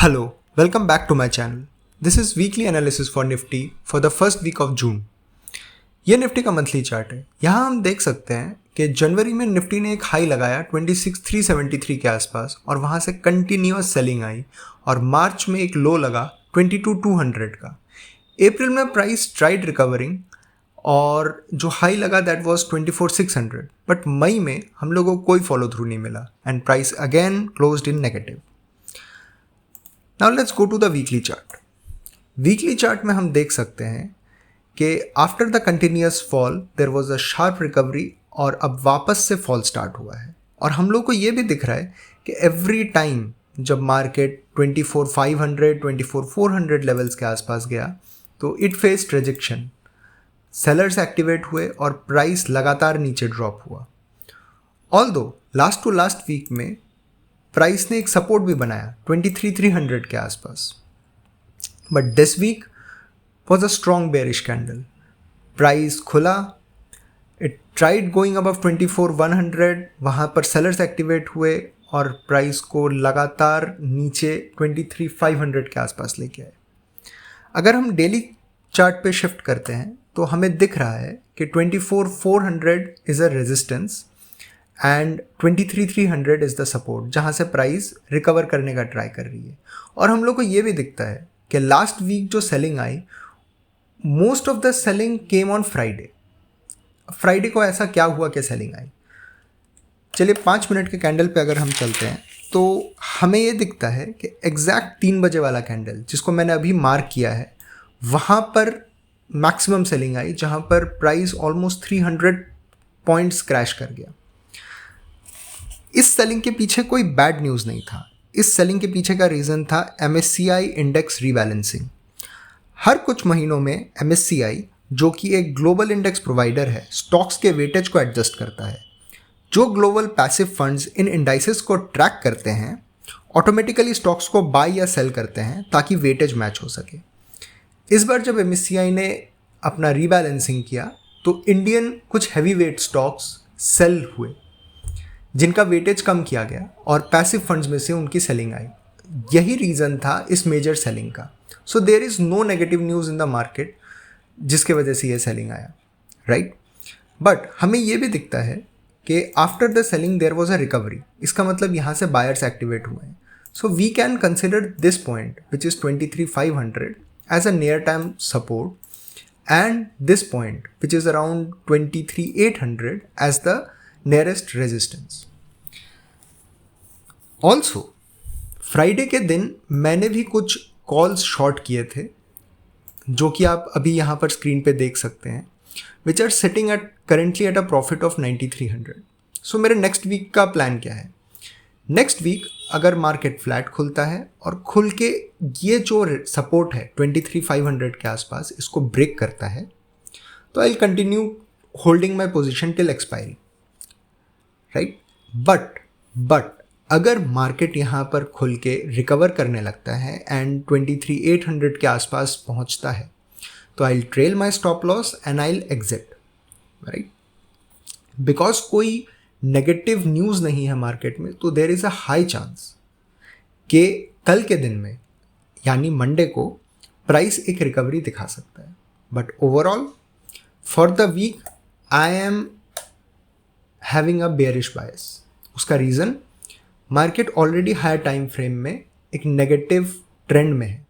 Hello, welcome back to my channel. This is weekly analysis for Nifty for the first week of June. ये Nifty का monthly chart है। यहाँ हम देख सकते हैं कि जनवरी में निफ्टी ने एक हाई लगाया 26,373 के आसपास और वहाँ से कंटिन्यूअस सेलिंग आई और मार्च में एक लो लगा 22,200 का। अप्रैल में प्राइस ट्राइड रिकवरिंग और जो हाई लगा दैट वाज 24,600, बट मई में हम लोगों को कोई फॉलो थ्रू नहीं मिला and price again closed in negative. Now let's go to the weekly chart. Weekly chart में हम देख सकते हैं कि after the continuous fall there was a sharp recovery और अब वापस से fall start हुआ है और हम लोग को ये भी दिख रहा है कि every time जब मार्केट 24,500, 24,400 लेवल्स के आसपास गया तो it faced rejection. Sellers activate हुए और प्राइस लगातार नीचे ड्रॉप हुआ। Although last to last week में प्राइस ने एक सपोर्ट भी बनाया 23,300 के आसपास, but this week was a strong bearish candle. Price खुला, इट ट्राइड गोइंग अबव 24,100, वहाँ पर सेलर्स एक्टिवेट हुए और प्राइस को लगातार नीचे 23,500 के आसपास लेके आए। अगर हम डेली चार्ट पे शिफ्ट करते हैं तो हमें दिख रहा है कि 24,400 is a resistance and 23,300 is the support, जहाँ से प्राइस रिकवर करने का ट्राई कर रही है। और हम लोग को ये भी दिखता है कि लास्ट वीक जो selling I, most of the selling came on Friday को ऐसा क्या हुआ कि सेलिंग आई। चलिए 5 मिनट के कैंडल पे अगर हम चलते हैं तो हमें ये दिखता है कि एग्जैक्ट 3 बजे वाला कैंडल जिसको मैंने अभी मार्क किया है, वहाँ पर मैक्सिमम सेलिंग आई, जहाँ पर प्राइस ऑलमोस्ट 300 पॉइंट्स क्रैश कर गया। इस सेलिंग के पीछे कोई बैड न्यूज़ नहीं था। इस सेलिंग के पीछे का रीज़न था MSCI इंडेक्स रीबैलेंसिंग। हर कुछ महीनों में MSCI, जो कि एक ग्लोबल इंडेक्स प्रोवाइडर है, स्टॉक्स के वेटेज को एडजस्ट करता है। जो ग्लोबल पैसिव फंड्स इन इंडाइसेस को ट्रैक करते हैं ऑटोमेटिकली स्टॉक्स को बाय या सेल करते हैं ताकि वेटेज मैच हो सके। इस बार जब MSCI ने अपना रीबैलेंसिंग किया तो इंडियन कुछ हैवी वेट स्टॉक्स सेल हुए जिनका वेटेज कम किया गया और पैसिव फंड्स में से उनकी सेलिंग आई। यही रीज़न था इस मेजर सेलिंग का। So there is no negative news in the market जिसके वजह से ये सेलिंग आया, राइट। बट हमें ये भी दिखता है कि after the selling there was a recovery. इसका मतलब यहाँ से बायर्स एक्टिवेट हुए हैं। So we can consider this point which is 23,500 as a near time support and this point which is around 23,800 as the nearest resistance. Also Friday के दिन मैंने भी कुछ कॉल्स शॉर्ट किए थे जो कि आप अभी यहाँ पर स्क्रीन पे देख सकते हैं, which are sitting at currently at a profit of 9,300। सो मेरे नेक्स्ट वीक का प्लान क्या है? नेक्स्ट वीक अगर मार्केट फ्लैट खुलता है और खुल के ये जो सपोर्ट है 23,500 के आसपास इसको ब्रेक करता है तो I will continue holding my position till expiry, right. But अगर मार्केट यहाँ पर खुल के रिकवर करने लगता है एंड 23,800 के आसपास पहुँचता है तो I will trail my stop loss and I will exit, right. Because कोई नेगेटिव न्यूज़ नहीं है मार्केट में तो there is a high chance कि कल के दिन में यानी मंडे को प्राइस एक रिकवरी दिखा सकता है। But overall for the week I am having a bearish bias. उसका reason market already higher time frame में एक नेगेटिव ट्रेंड में है।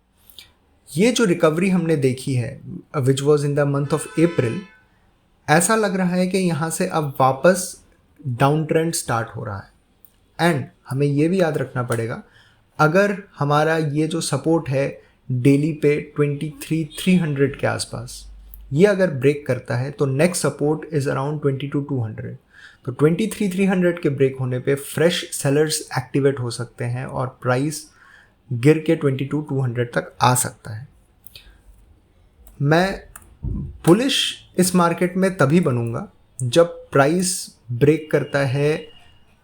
ये जो रिकवरी हमने देखी है which was in the month of April, ऐसा लग रहा है कि यहाँ से अब वापस डाउन ट्रेंड स्टार्ट हो रहा है। एंड हमें ये भी याद रखना पड़ेगा, अगर हमारा ये जो सपोर्ट है डेली पे 23,300 के आसपास, ये अगर ब्रेक करता है तो नेक्स्ट सपोर्ट इज़ अराउंड 22,200। तो 23,300 के ब्रेक होने पे फ्रेश सेलर्स एक्टिवेट हो सकते हैं और प्राइस गिर के 22,200 तक आ सकता है। मैं बुलिश इस मार्केट में तभी बनूंगा जब प्राइस ब्रेक करता है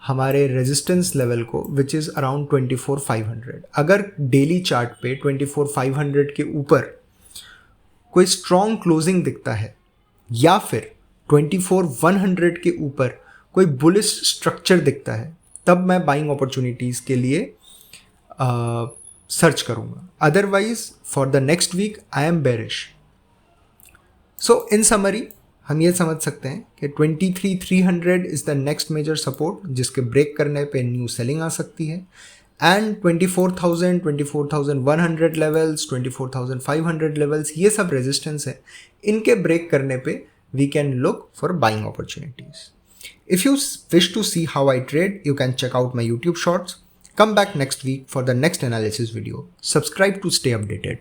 हमारे रेजिस्टेंस लेवल को विच इज़ अराउंड 24,500। अगर डेली चार्ट पे 24,500 के ऊपर कोई स्ट्रॉन्ग क्लोजिंग दिखता है या फिर 24,100 के ऊपर कोई बुलिश स्ट्रक्चर दिखता है तब मैं बाइंग अपॉर्चुनिटीज़ के लिए सर्च करूँगा, otherwise for the next week I am bearish. So in summary हम ये समझ सकते हैं कि 23,300 is the next major support जिसके ब्रेक करने पे न्यू सेलिंग आ सकती है, एंड 24,000, 24,100 लेवल्स, 24,500 लेवल्स, ये सब रेजिस्टेंस है, इनके ब्रेक करने पे we can look for buying opportunities. If you wish to see how I trade, you can check out my YouTube shorts. Come back next week for the next analysis video. Subscribe to stay updated.